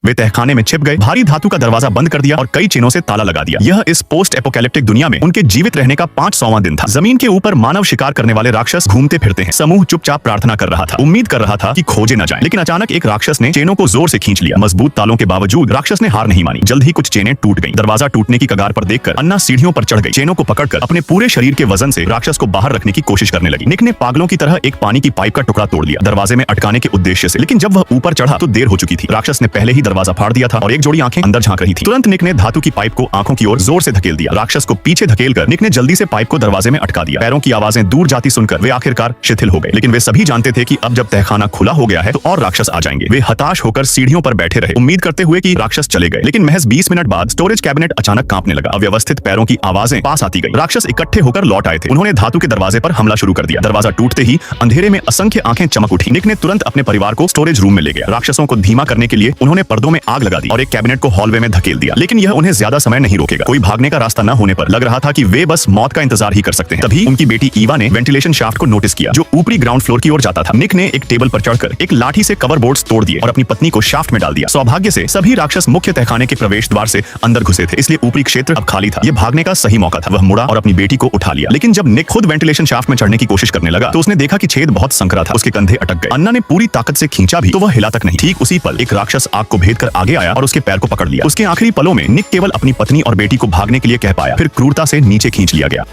वे तहखाने में छिप गए, भारी धातु का दरवाजा बंद कर दिया और कई चेनों से ताला लगा दिया। यह इस पोस्ट एपोकैलिप्टिक दुनिया में उनके जीवित रहने का 500वां दिन था। जमीन के ऊपर मानव शिकार करने वाले राक्षस घूमते फिरते हैं। समूह चुपचाप प्रार्थना कर रहा था, उम्मीद कर रहा था कि खोजे न जाएं। लेकिन अचानक एक राक्षस ने चेनों को जोर से खींच लिया। मजबूत तालों के बावजूद राक्षस ने हार नहीं मानी। जल्द ही कुछ चेनें टूट गईं। दरवाजा टूटने की कगार पर देखकर अन्ना सीढ़ियों पर चढ़ गई। चेनों को पकड़कर अपने पूरे शरीर के वजन से राक्षस को बाहर रखने की कोशिश करने लगी। निक ने पागलों की तरह एक पानी की पाइप का टुकड़ा तोड़ लिया, दरवाजे में अटकाने के उद्देश्य से। लेकिन जब वह ऊपर चढ़ा तो देर हो चुकी थी। राक्षस ने पहले ही दरवाजा फाड़ दिया था और एक जोड़ी आंखें अंदर झांक रही थी। तुरंत निक ने धातु की पाइप को आंखों की ओर जोर से धकेल दिया। राक्षस को पीछे धकेलकर निक ने जल्दी से पाइप को दरवाजे में अटका दिया। पैरों की आवाजें दूर जाती सुनकर वे आखिरकार शिथिल हो गए। लेकिन वे सभी जानते थे कि अब जब तहखाना खुला हो गया है तो और राक्षस आ जाएंगे। वे हताश होकर सीढ़ियों पर बैठे रहे, उम्मीद करते हुए कि राक्षस चले गए। लेकिन महज 20 मिनट बाद स्टोरेज कैबिनेट अचानक कांपने लगा। अव्यवस्थित पैरों की आवाजें पास आती गई। राक्षस इकट्ठे होकर लौट आए थे। उन्होंने धातु के दरवाजे पर हमला शुरू कर दिया। दरवाजा टूटते ही अंधेरे में असंख्य आंखें चमक उठी। निक ने तुरंत अपने परिवार को स्टोरेज रूम में ले गया। राक्षसों को धीमा करने के लिए उन्होंने पर्दों में आग लगा दी और एक कैबिनेट को हॉलवे में धकेल दिया। लेकिन यह उन्हें ज्यादा समय नहीं रोकेगा। कोई भागने का रास्ता न होने पर लग रहा था कि वे बस मौत का इंतजार ही कर सकते हैं। तभी उनकी बेटी ईवा ने वेंटिलेशन शाफ्ट को नोटिस किया जो ऊपरी ग्राउंड फ्लोर की ओर जाता था। निक ने एक टेबल पर चढ़कर एक लाठी से कवर बोर्ड्स तोड़ दिए और अपनी पत्नी को शाफ्ट में डाल दिया। सौभाग्य से सभी राक्षस मुख्य तहखाने के प्रवेश द्वार से अंदर घुसे थे, इसलिए ऊपरी क्षेत्र अब खाली था। यह भागने का सही मौका था। वह मुड़ा और अपनी बेटी को उठा लिया। लेकिन जब निक खुद वेंटिलेशन शाफ्ट में चढ़ने की कोशिश करने लगा तो उसने देखा कि छेद बहुत संकरा था। उसके कंधे अटक गए। अन्ना ने पूरी ताकत से खींचा भी तो वह हिला तक नहीं। ठीक उसी पल एक राक्षस आग को भेद कर आगे आया और उसके पैर को पकड़ लिया। उसके आखिरी पलों में निक केवल अपनी पत्नी और बेटी को भागने के लिए कह पाया, फिर क्रूरता से नीचे खींच लिया गया।